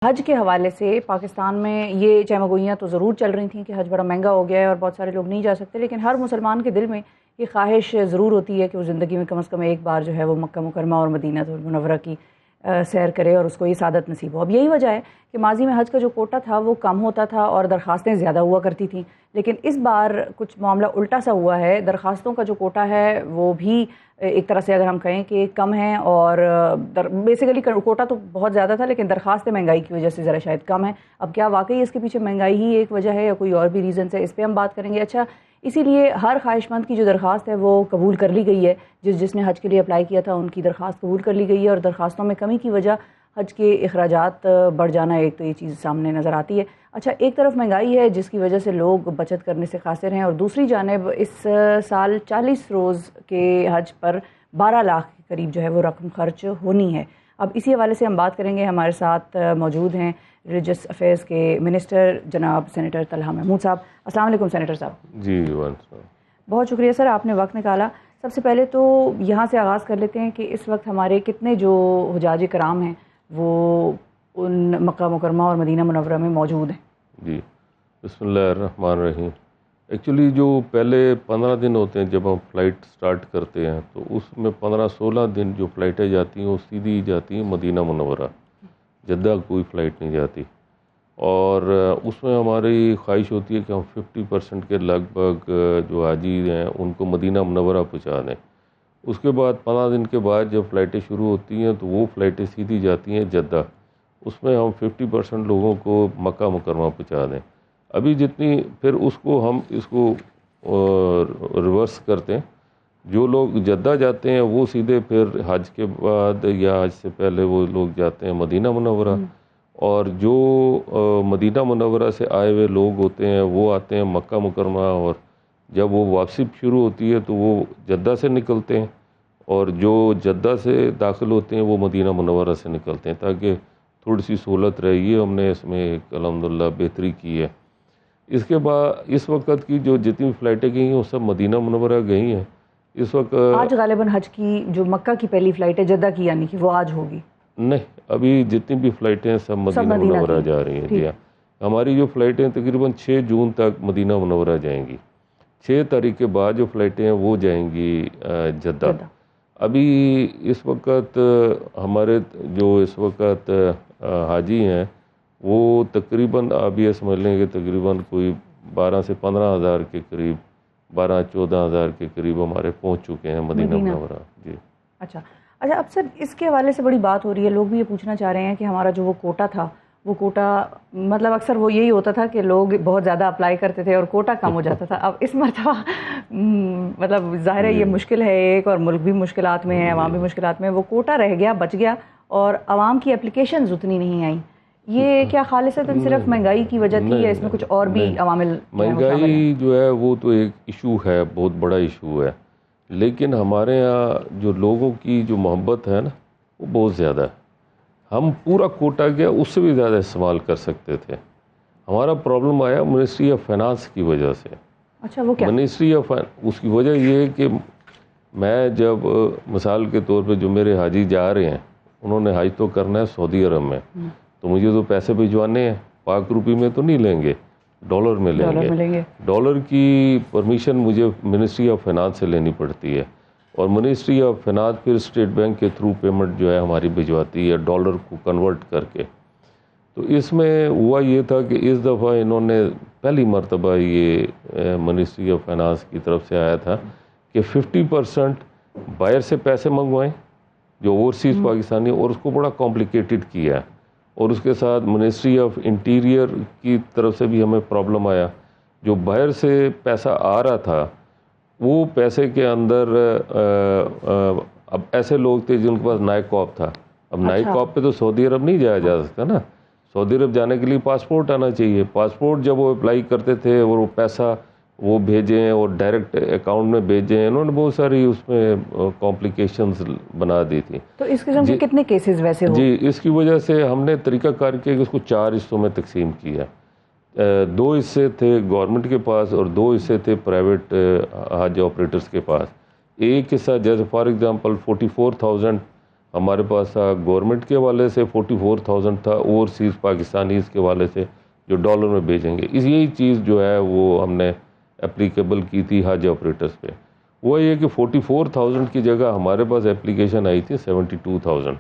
حج کے حوالے سے پاکستان میں یہ چہمگوئیاں تو ضرور چل رہی تھیں کہ حج بڑا مہنگا ہو گیا ہے اور بہت سارے لوگ نہیں جا سکتے، لیکن ہر مسلمان کے دل میں یہ خواہش ضرور ہوتی ہے کہ وہ زندگی میں کم از کم ایک بار جو ہے وہ مکہ مکرمہ اور مدینہ المنورہ کی سیر کرے اور اس کو یہ سعادت نصیب ہو۔ اب یہی وجہ ہے کہ ماضی میں حج کا جو کوٹا تھا وہ کم ہوتا تھا اور درخواستیں زیادہ ہوا کرتی تھیں، لیکن اس بار کچھ معاملہ الٹا سا ہوا ہے۔ درخواستوں کا جو کوٹا ہے وہ بھی ایک طرح سے اگر ہم کہیں کہ کم ہیں، اور بیسیکلی کوٹا تو بہت زیادہ تھا لیکن درخواستیں مہنگائی کی وجہ سے ذرا شاید کم ہیں۔ اب کیا واقعی اس کے پیچھے مہنگائی ہی ایک وجہ ہے یا کوئی اور بھی ریزنس ہے، اس پہ ہم بات کریں گے۔ اچھا، اسی لیے ہر خواہش مند کی جو درخواست ہے وہ قبول کر لی گئی ہے، جس نے حج کے لیے اپلائی کیا تھا ان کی درخواست قبول کر لی گئی ہے، اور درخواستوں میں کمی کی وجہ حج کے اخراجات بڑھ جانا ایک تو یہ چیز سامنے نظر آتی ہے۔ اچھا، ایک طرف مہنگائی ہے جس کی وجہ سے لوگ بچت کرنے سے قاصر ہیں، اور دوسری جانب اس سال 40 روز کے حج پر 12 لاکھ کے قریب جو ہے وہ رقم خرچ ہونی ہے۔ اب اسی حوالے سے ہم بات کریں گے۔ ہمارے ساتھ موجود ہیں ریلیجس افیئرز کے منسٹر جناب سینیٹر طلحہ محمود صاحب۔ السلام علیکم سینیٹر صاحب۔ جی بہت شکریہ سر، آپ نے وقت نکالا۔ سب سے پہلے تو یہاں سے آغاز کر لیتے ہیں کہ اس وقت ہمارے کتنے جو حجاج کرام ہیں وہ ان مکہ مکرمہ اور مدینہ منورہ میں موجود ہیں؟ جی، بسم اللہ الرحمن الرحیم۔ ایکچولی جو پہلے 15 دن ہوتے ہیں جب ہم فلائٹ سٹارٹ کرتے ہیں تو اس میں 15-16 دن جو فلائٹیں جاتی ہیں وہ سیدھی جاتی ہیں مدینہ منورہ، جدہ کوئی فلائٹ نہیں جاتی، اور اس میں ہماری خواہش ہوتی ہے کہ ہم 50% کے لگ بھگ جو حاجی ہیں ان کو مدینہ منورہ پہنچا دیں۔ اس کے بعد 15 دن کے بعد جب فلائٹیں شروع ہوتی ہیں تو وہ فلائٹیں سیدھی جاتی ہیں جدہ، اس میں ہم 50% لوگوں کو مکہ مکرمہ پہنچا دیں۔ ابھی جتنی پھر اس کو ہم اس کو ریورس کرتے ہیں، جو لوگ جدہ جاتے ہیں وہ سیدھے پھر حج کے بعد یا حج سے پہلے وہ لوگ جاتے ہیں مدینہ منورہ، اور جو مدینہ منورہ سے آئے ہوئے لوگ ہوتے ہیں وہ آتے ہیں مکہ مکرمہ، اور جب وہ واپسی شروع ہوتی ہے تو وہ جدہ سے نکلتے ہیں، اور جو جدہ سے داخل ہوتے ہیں وہ مدینہ منورہ سے نکلتے ہیں، تاکہ تھوڑی سی سہولت رہے گی۔ ہم نے اس میں ایک الحمدللہ بہتری کی ہے۔ اس کے بعد اس وقت کی جو جتنی فلائٹیں گئی ہیں وہ سب مدینہ منورہ گئی ہیں۔ اس وقت آج غالباً حج کی جو مکہ کی پہلی فلائٹ ہے جدہ کی، یعنی کہ وہ آج ہوگی؟ نہیں، ابھی جتنی بھی فلائٹیں ہیں سب مدینہ منورہ جا رہی ہیں۔ جی ہاں، ہماری جو فلائٹیں تقریباً 6 جون تک مدینہ منورہ جائیں گی، 6 تاریخ کے بعد جو فلائٹیں ہیں وہ جائیں گی جدہ۔ ابھی اس وقت ہمارے جو اس وقت حاجی ہیں وہ تقریباً آپ یہ سمجھ لیں کہ تقریباً کوئی 12 سے 15 ہزار کے قریب، 12-14 ہزار کے قریب ہمارے پہنچ چکے ہیں مدینہ منورہ۔ جی اچھا، اب سر اس کے حوالے سے بڑی بات ہو رہی ہے، لوگ بھی یہ پوچھنا چاہ رہے ہیں کہ ہمارا جو وہ کوٹا تھا، وہ کوٹا مطلب اکثر وہ یہی ہوتا تھا کہ لوگ بہت زیادہ اپلائی کرتے تھے اور کوٹا کم ہو جاتا تھا۔ اب اس مرتبہ مطلب ظاہر ہے یہ مشکل ہے ایک، اور ملک بھی مشکلات میں ہے، عوام بھی مشکلات میں، وہ کوٹا رہ گیا، بچ گیا، اور عوام کی اپلیکیشنز اتنی نہیں آئیں۔ یہ کیا خالصتاً صرف مہنگائی کی وجہ تھی یا اس میں کچھ اور بھی عوامل؟ مہنگائی جو ہے وہ تو ایک ایشو ہے، بہت بڑا ایشو ہے، لیکن ہمارے یہاں جو لوگوں کی جو محبت ہے نا وہ بہت زیادہ ہے۔ ہم پورا کوٹا گیا اس سے بھی زیادہ استعمال کر سکتے تھے۔ ہمارا پرابلم آیا منسٹری آف فائنانس کی وجہ سے۔ اچھا، وہ کیا؟ منسٹری آف اس کی وجہ یہ ہے کہ میں جب مثال کے طور پہ جو میرے حاجی جا رہے ہیں انہوں نے حج تو کرنا ہے سعودی عرب میں، تو مجھے تو پیسے بھجوانے ہیں، پاک روپی میں تو نہیں لیں گے، ڈالر میں لیں گے۔ ڈالر کی پرمیشن مجھے منسٹری آف فائنانس سے لینی پڑتی ہے، اور منسٹری آف فائنانس پھر اسٹیٹ بینک کے تھرو پیمنٹ جو ہے ہماری بھجواتی ہے ڈالر کو کنورٹ کر کے۔ تو اس میں ہوا یہ تھا کہ اس دفعہ انہوں نے پہلی مرتبہ یہ منسٹری آف فائنانس کی طرف سے آیا تھا کہ 50% بائر سے پیسے منگوائیں جو اوورسیز پاکستانی، اور اس کو بڑا کمپلیکیٹڈ کیا ہے، اور اس کے ساتھ منسٹری آف انٹیریئر کی طرف سے بھی ہمیں پرابلم آیا۔ جو باہر سے پیسہ آ رہا تھا وہ پیسے کے اندر اب ایسے لوگ تھے جن کے پاس نائک کاپ تھا۔ اب نائک کاپ پہ تو سعودی عرب نہیں جایا جا سکتا نا، سعودی عرب جانے کے لیے پاسپورٹ آنا چاہیے۔ پاسپورٹ جب وہ اپلائی کرتے تھے اور وہ پیسہ وہ بھیجیں اور ڈائریکٹ اکاؤنٹ میں بھیجیں، انہوں نے بہت ساری اس میں کمپلیکیشنز بنا دی تھی۔ تو اس قسم کے کتنے کیسز ویسے ہو؟ جی، اس کی وجہ سے ہم نے طریقہ کار کیا کہ اس کو 4 حصوں میں تقسیم کیا۔ 2 حصے تھے گورنمنٹ کے پاس اور 2 حصے تھے پرائیویٹ حج آپریٹرز کے پاس۔ ایک حصہ جیسے فار ایگزامپل 44,000 ہمارے پاس تھا گورنمنٹ کے حوالے سے 44,000 تھا اوورسیز پاکستانیز کے حوالے سے جو ڈالر میں بھیجیں گے. یہی چیز جو ہے وہ ہم نے اپلیکیبل کی تھی حج آپریٹرز پہ. وہ یہ کہ 44,000 کی جگہ ہمارے پاس اپلیکیشن آئی تھی 72,000.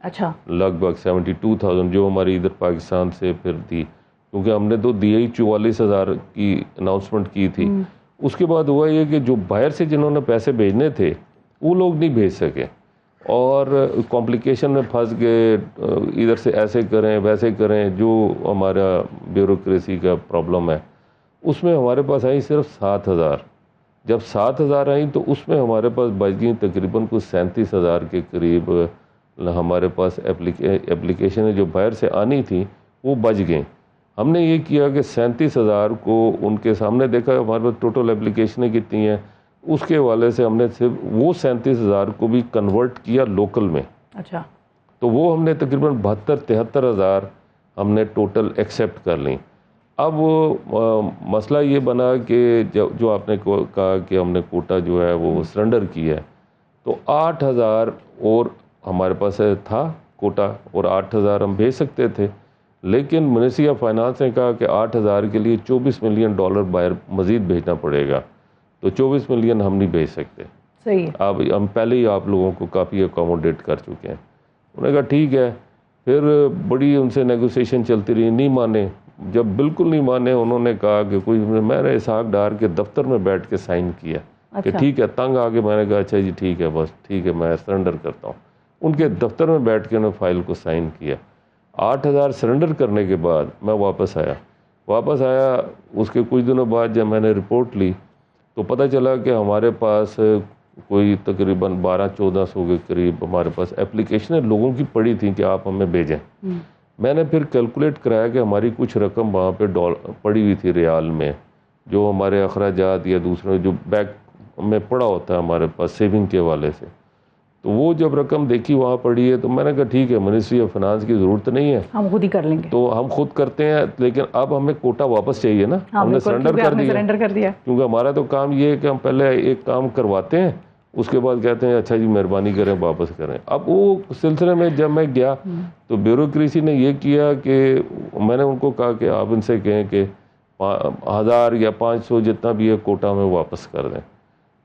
اچھا. لگ بھگ 72,000 جو ہماری ادھر پاکستان سے پھر تھی, کیونکہ ہم نے تو دی 44,000 کی اناؤنسمنٹ کی تھی. اس کے بعد ہوا یہ کہ جو باہر سے جنہوں نے پیسے بھیجنے تھے وہ لوگ نہیں بھیج سکے اور کمپلیکیشن میں پھنس گئے, ادھر سے ایسے کریں ویسے کریں. جو ہمارا بیوروکریسی کا پرابلم ہے اس میں ہمارے پاس آئی صرف 7,000. جب 7,000 آئیں تو اس میں ہمارے پاس بچ گئیں تقریباً کچھ 37,000 کے قریب ہمارے پاس اپلیکیشنیں جو باہر سے آنی تھیں وہ بچ گئیں. ہم نے یہ کیا کہ 37,000 کو ان کے سامنے دیکھا ہمارے پاس ٹوٹل اپلیکیشنیں کتنی ہیں, اس کے حوالے سے ہم نے صرف وہ 37,000 کو بھی کنورٹ کیا لوکل میں. اچھا. تو وہ ہم نے تقریباً 72-73,000 ہم نے ٹوٹل ایکسیپٹ کر لیں. اب مسئلہ یہ بنا کہ جو آپ نے کہا کہ ہم نے کوٹا جو ہے وہ سرنڈر کیا ہے, تو 8,000 اور ہمارے پاس تھا کوٹا اور 8,000 ہم بھیج سکتے تھے, لیکن منسٹری آف فائنانس نے کہا کہ 8,000 کے لیے $24 ملین باہر مزید بھیجنا پڑے گا, تو 24 ملین ہم نہیں بھیج سکتے. صحیح ہے. اب ہم پہلے ہی آپ لوگوں کو کافی اکاموڈیٹ کر چکے ہیں. انہوں نے کہا ٹھیک ہے. پھر بڑی ان سے نیگوسیشن چلتی رہی, نہیں مانے. جب بالکل نہیں مانے انہوں نے کہا کہ کوئی, میں نے اسحاق ڈار کے دفتر میں بیٹھ کے سائن کیا کہ ٹھیک ہے. تنگ آ کے میں نے کہا اچھا جی ٹھیک ہے, بس ٹھیک ہے میں سرنڈر کرتا ہوں. ان کے دفتر میں بیٹھ کے انہوں نے فائل کو سائن کیا. 8,000 سرنڈر کرنے کے بعد میں واپس آیا. اس کے کچھ دنوں بعد جب میں نے رپورٹ لی تو پتہ چلا کہ ہمارے پاس کوئی تقریباً 1200-1400 کے قریب ہمارے پاس اپلیکیشنیں لوگوں کی پڑی تھیں کہ آپ ہمیں بھیجیں. میں نے پھر کیلکولیٹ کرایا کہ ہماری کچھ رقم وہاں پہ پڑی ہوئی تھی ریال میں, جو ہمارے اخراجات یا دوسرے جو بیک میں پڑا ہوتا ہے ہمارے پاس سیونگ کے حوالے سے. تو وہ جب رقم دیکھی وہاں پڑی ہے تو میں نے کہا ٹھیک ہے منسٹری آف فائنانس کی ضرورت نہیں ہے, ہم خود ہی کر لیں گے. تو ہم خود کرتے ہیں, لیکن اب ہمیں کوٹا واپس چاہیے نا. ہم نے سرنڈر کر دیا کیونکہ ہمارا تو کام یہ ہے کہ ہم پہلے ایک کام کرواتے ہیں, اس کے بعد کہتے ہیں اچھا جی مہربانی کریں واپس کریں. اب وہ سلسلے میں جب میں گیا تو بیوروکریسی نے یہ کیا کہ میں نے ان کو کہا کہ آپ ان سے کہیں کہ 1,000 یا 500 جتنا بھی ہے کوٹا میں واپس کر دیں.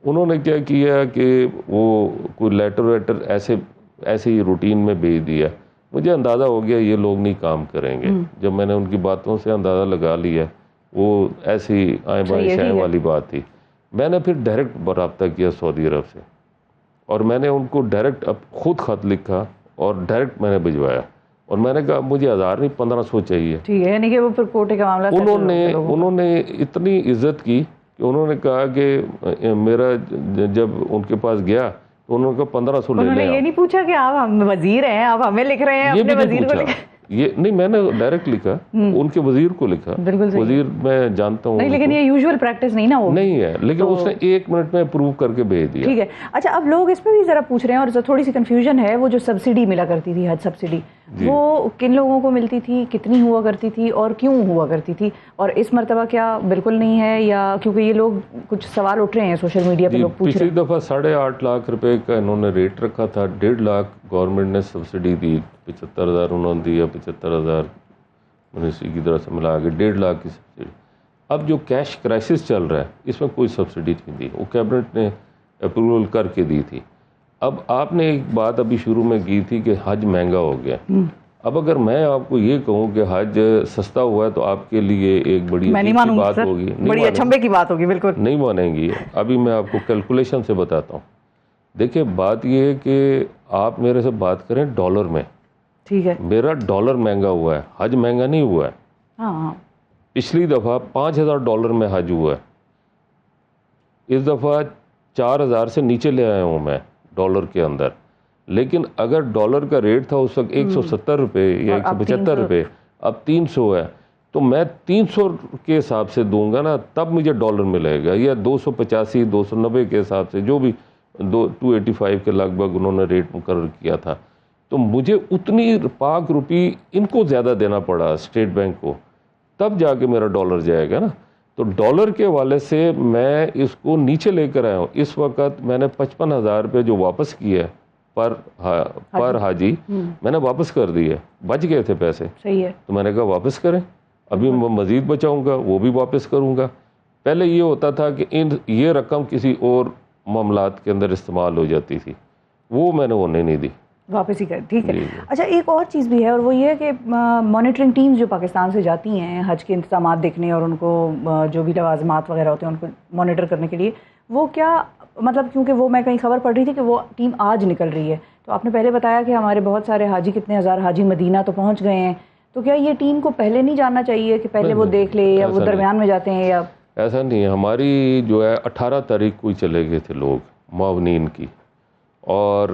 انہوں نے کیا کیا کہ وہ کوئی لیٹر ایسے ہی روٹین میں بھیج دیا. مجھے اندازہ ہو گیا یہ لوگ نہیں کام کریں گے. جب میں نے ان کی باتوں سے اندازہ لگا لیا وہ ایسی آئیں بائیں شائیں والی بات تھی. میں نے پھر ڈائریکٹ رابطہ کیا سعودی عرب سے اور میں نے ان کو ڈائریکٹ خود خط لکھا اور ڈائریکٹ میں نے بھجوایا اور میں نے کہا مجھے 1,000 نہیں 1,500 چاہیے. ٹھیک ہے, یعنی کہ وہ پھر کوٹے کا معاملہ انہوں نے اتنی عزت کی کہ انہوں نے کہا کہ میرا جب ان کے پاس گیا تو انہوں نے کہا 1,500 لے لیں. انہوں نے یہ نہیں پوچھا کہ آپ وزیر ہیں, آپ ہمیں لکھ رہے ہیں, اپنے وزیر کو لکھ. یہ نہیں, میں نے ڈائریکٹ لکھا, ان کے وزیر کو لکھا. وزیر میں جانتا ہوں, لیکن یہ یوزول پریکٹس نہیں نا, وہ نہیں ہے, لیکن اس نے 1 منٹ میں اپروو کر کے بھیج دیا. ٹھیک ہے. اچھا, اب لوگ اس میں بھی ذرا پوچھ رہے ہیں اور تھوڑی سی کنفیوژن ہے, وہ جو سبسڈی ملا کرتی تھی حج سبسڈی, وہ کن لوگوں کو ملتی تھی, کتنی ہوا کرتی تھی اور کیوں ہوا کرتی تھی, اور اس مرتبہ کیا بالکل نہیں ہے, یا کیونکہ یہ لوگ کچھ سوال اٹھ رہے ہیں سوشل میڈیا پہ, لوگ پوچھ رہے ہیں. پچھلی دفعہ 8.5 لاکھ روپے کا انہوں نے ریٹ رکھا تھا, 1.5 لاکھ گورنمنٹ نے سبسڈی دی, 75,000 انہوں نے دیا, 75,000 منسٹری کی طرف سے ملا کے 1.5 لاکھ کی سبسڈی. اب جو کیش کرائسس چل رہا ہے اس میں کوئی سبسڈی نہیں دی, وہ کیبنٹ نے اپروول کر کے دی تھی. اب آپ نے ایک بات ابھی شروع میں کی تھی کہ حج مہنگا ہو گیا. اب اگر میں آپ کو یہ کہوں کہ حج سستا ہوا ہے تو آپ کے لیے ایک بڑی بات ہوگی, بڑی اچنبھے کی بات ہوگی. بالکل نہیں مانیں گی. ابھی میں آپ کو کیلکولیشن سے بتاتا ہوں. دیکھیں بات یہ ہے کہ آپ میرے سے بات کریں ڈالر میں. ٹھیک ہے, میرا ڈالر مہنگا ہوا ہے, حج مہنگا نہیں ہوا ہے. ہاں, پچھلی دفعہ $5,000 میں حج ہوا ہے, اس دفعہ 4,000 سے نیچے لے آیا ہوں میں ڈالر کے اندر. لیکن اگر ڈالر کا ریٹ تھا اس وقت 170 روپے یا 175 روپے, اب 300 ہے, تو میں 300 کے حساب سے دوں گا نا تب مجھے ڈالر ملے گا, یا 285 290 کے حساب سے, جو بھی 285 کے لگ بھگ انہوں نے ریٹ مقرر کیا تھا. تو مجھے اتنی پاک روپی ان کو زیادہ دینا پڑا اسٹیٹ بینک کو, تب جا کے میرا ڈالر جائے گا نا. تو ڈالر کے حوالے سے میں اس کو نیچے لے کر آیا ہوں. اس وقت میں نے 55,000 روپے جو واپس کیا ہے پر حاجی میں نے واپس کر دیے, بچ گئے تھے پیسے. صحیح ہے. تو میں نے کہا واپس کریں, ابھی میں مزید بچاؤں گا, وہ بھی واپس کروں گا. پہلے یہ ہوتا تھا کہ یہ رقم کسی اور معاملات کے اندر استعمال ہو جاتی تھی, وہ میں نے انہیں نہیں دی, واپس ہی کر. ٹھیک ہے. اچھا ایک اور چیز بھی ہے, اور وہ یہ ہے کہ مانیٹرنگ ٹیمز جو پاکستان سے جاتی ہیں حج کے انتظامات دیکھنے اور ان کو جو بھی لوازمات وغیرہ ہوتے ہیں ان کو مانیٹر کرنے کے لیے, وہ کیا مطلب, کیونکہ وہ میں کہیں خبر پڑھ رہی تھی کہ وہ ٹیم آج نکل رہی ہے, تو آپ نے پہلے بتایا کہ ہمارے بہت سارے حاجی, کتنے ہزار حاجی مدینہ تو پہنچ گئے ہیں, تو کیا یہ ٹیم کو پہلے نہیں جاننا چاہیے کہ پہلے وہ دیکھ لے, یا وہ درمیان میں جاتے ہیں, یا ایسا نہیں ہے. ہماری جو ہے 18 تاریخ کو ہی چلے گئے تھے لوگ معاونین کی, اور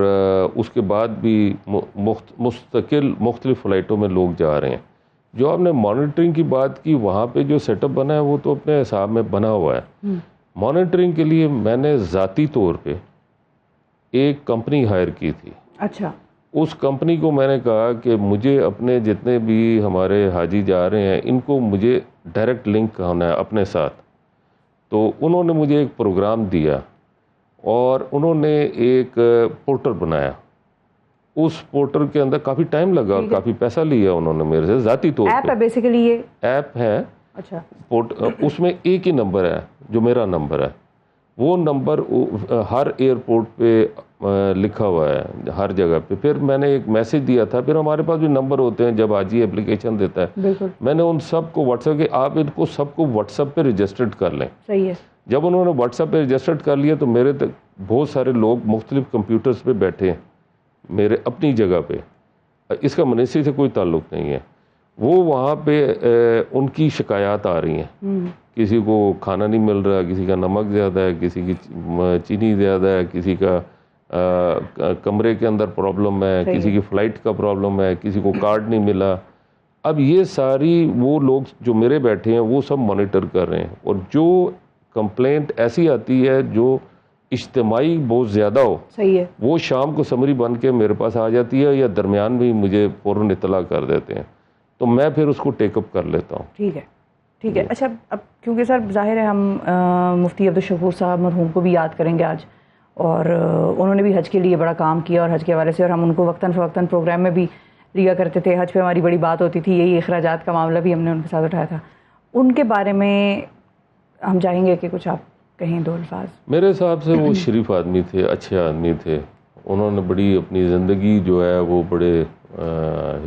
اس کے بعد بھی مستقل مختلف فلائٹوں میں لوگ جا رہے ہیں. جو آپ نے مانیٹرنگ کی بات کی, وہاں پہ جو سیٹ اپ بنا ہے وہ تو اپنے حساب میں بنا ہوا ہے. مانیٹرنگ کے لیے میں نے ذاتی طور پہ ایک کمپنی ہائر کی تھی. اچھا. اس کمپنی کو میں نے کہا کہ مجھے اپنے جتنے بھی ہمارے حاجی جا رہے ہیں ان کو مجھے ڈائریکٹ لنک ہونا ہے اپنے ساتھ. تو انہوں نے مجھے ایک پروگرام دیا اور انہوں نے ایک پورٹل بنایا. اس پورٹل کے اندر کافی ٹائم لگا, کافی پیسہ لیا انہوں نے میرے سے ذاتی طور پہ. ایپ ہے بیسیکلی, یہ ایپ ہے. اچھا. اس میں ایک ہی نمبر ہے جو میرا نمبر ہے. وہ نمبر ہر ایئرپورٹ پہ لکھا ہوا ہے, ہر جگہ پہ. پھر میں نے ایک میسج دیا تھا, پھر ہمارے پاس بھی نمبر ہوتے ہیں جب حاجی اپلیکیشن دیتا ہے. بالکل. میں نے ان سب کو واٹس ایپ کہ آپ ان کو سب کو واٹس ایپ پہ رجسٹرڈ کر لیں. صحیح ہے. جب انہوں نے واٹس ایپ پہ رجسٹرڈ کر لیا تو میرے تک بہت سارے لوگ مختلف کمپیوٹرز پہ بیٹھے ہیں میرے اپنی جگہ پہ, اس کا منیسٹری سے کوئی تعلق نہیں ہے. وہ وہاں پہ ان کی شکایات آ رہی ہیں, کسی کو کھانا نہیں مل رہا, کسی کا نمک زیادہ ہے, کسی کی چینی زیادہ ہے, کسی کا کمرے کے اندر پرابلم ہے, کسی کی فلائٹ کا پرابلم ہے, کسی کو کارڈ نہیں ملا. اب یہ ساری وہ لوگ جو میرے بیٹھے ہیں وہ سب مانیٹر کر رہے ہیں, اور جو کمپلینٹ ایسی آتی ہے جو اجتماعی بہت زیادہ ہو, صحیح ہے, وہ شام کو سمری بن کے میرے پاس آ جاتی ہے, یا درمیان میں مجھے فوراً اطلاع کر دیتے ہیں, تو میں پھر اس کو ٹیک اپ کر لیتا ہوں. ٹھیک ہے. ٹھیک ہے. اچھا اب کیونکہ سر ظاہر ہے ہم مفتی عبدالشکور صاحب مرحوم کو بھی یاد کریں گے آج, اور انہوں نے بھی حج کے لیے بڑا کام کیا اور حج کے حوالے سے, اور ہم ان کو وقتاً فوقتاً پروگرام میں بھی لیا کرتے تھے. حج پہ ہماری بڑی بات ہوتی تھی, یہی اخراجات کا معاملہ بھی ہم نے ان کے ساتھ اٹھایا تھا. ان کے بارے میں ہم چاہیں گے کہ کچھ آپ کہیں دو الفاظ. میرے حساب سے وہ شریف آدمی تھے, اچھے آدمی تھے. انہوں نے بڑی اپنی زندگی جو ہے وہ بڑے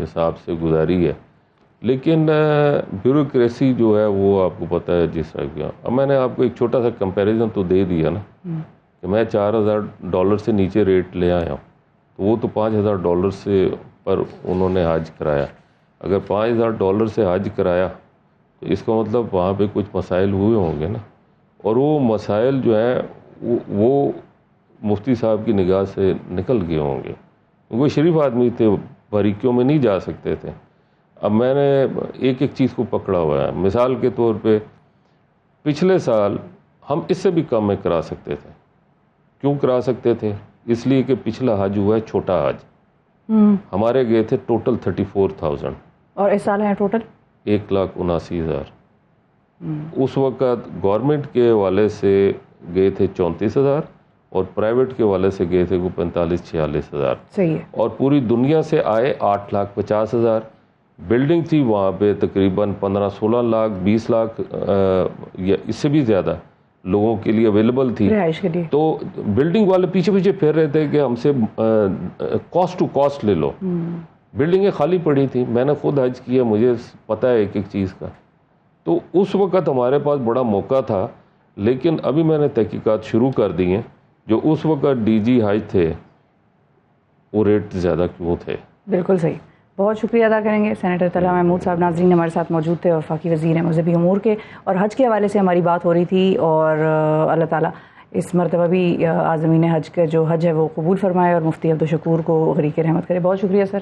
حساب سے گزاری ہے, لیکن بیوروکریسی جو ہے وہ آپ کو پتہ ہے جس طرح کیا. اب میں نے آپ کو ایک چھوٹا سا کمپیریزن تو دے دیا نا, کہ میں $4,000 سے نیچے ریٹ لے آیا ہوں, تو وہ تو $5,000 سے پر انہوں نے حج کرایا. اگر $5,000 سے حج کرایا تو اس کا مطلب وہاں پہ کچھ مسائل ہوئے ہوں گے نا, اور وہ مسائل جو ہیں وہ مفتی صاحب کی نگاہ سے نکل گئے ہوں گے. وہ شریف آدمی تھے, باریکیوں میں نہیں جا سکتے تھے. اب میں نے ایک ایک چیز کو پکڑا ہوا ہے. مثال کے طور پہ پچھلے سال ہم اس سے بھی کم میں کرا سکتے تھے. کیوں کرا سکتے تھے؟ اس لیے کہ پچھلا حج ہوا ہے چھوٹا حج, ہمارے گئے تھے ٹوٹل 34,000, اور اس سال ہیں ٹوٹل 1,79,000. اس وقت گورنمنٹ کے حوالے سے گئے تھے 34,000, اور پرائیویٹ کے حوالے سے گئے تھے وہ 45-46,000. صحیح ہے. اور پوری دنیا سے آئے 8,50,000. بلڈنگ تھی وہاں پہ تقریباً 15-16 لاکھ 20 لاکھ یا اس سے بھی زیادہ لوگوں کے لیے اویلیبل تھی رہائش کے لیے. تو بلڈنگ والے پیچھے پیچھے پھر رہے تھے کہ ہم سے کاسٹ ٹو کاسٹ لے لو. بلڈنگیں خالی پڑی تھیں. میں نے خود حج کیا, مجھے پتہ ہے ایک ایک چیز کا. تو اس وقت ہمارے پاس بڑا موقع تھا, لیکن ابھی میں نے تحقیقات شروع کر دی ہیں. جو اس وقت ڈی جی حج تھے وہ ریٹ زیادہ کیوں تھے. بالکل صحیح. بہت شکریہ ادا کریں گے سینیٹر طلحہ محمود صاحب. ناظرین ہمارے ساتھ موجود تھے, وفاقی وزیر ہیں مذہبی امور کے, اور حج کے حوالے سے ہماری بات ہو رہی تھی, اور اللہ تعالیٰ اس مرتبہ بھی عازمین حج کا جو حج ہے وہ قبول فرمائے اور مفتی عبدالشکور کو غریق رحمت کرے. بہت شکریہ سر.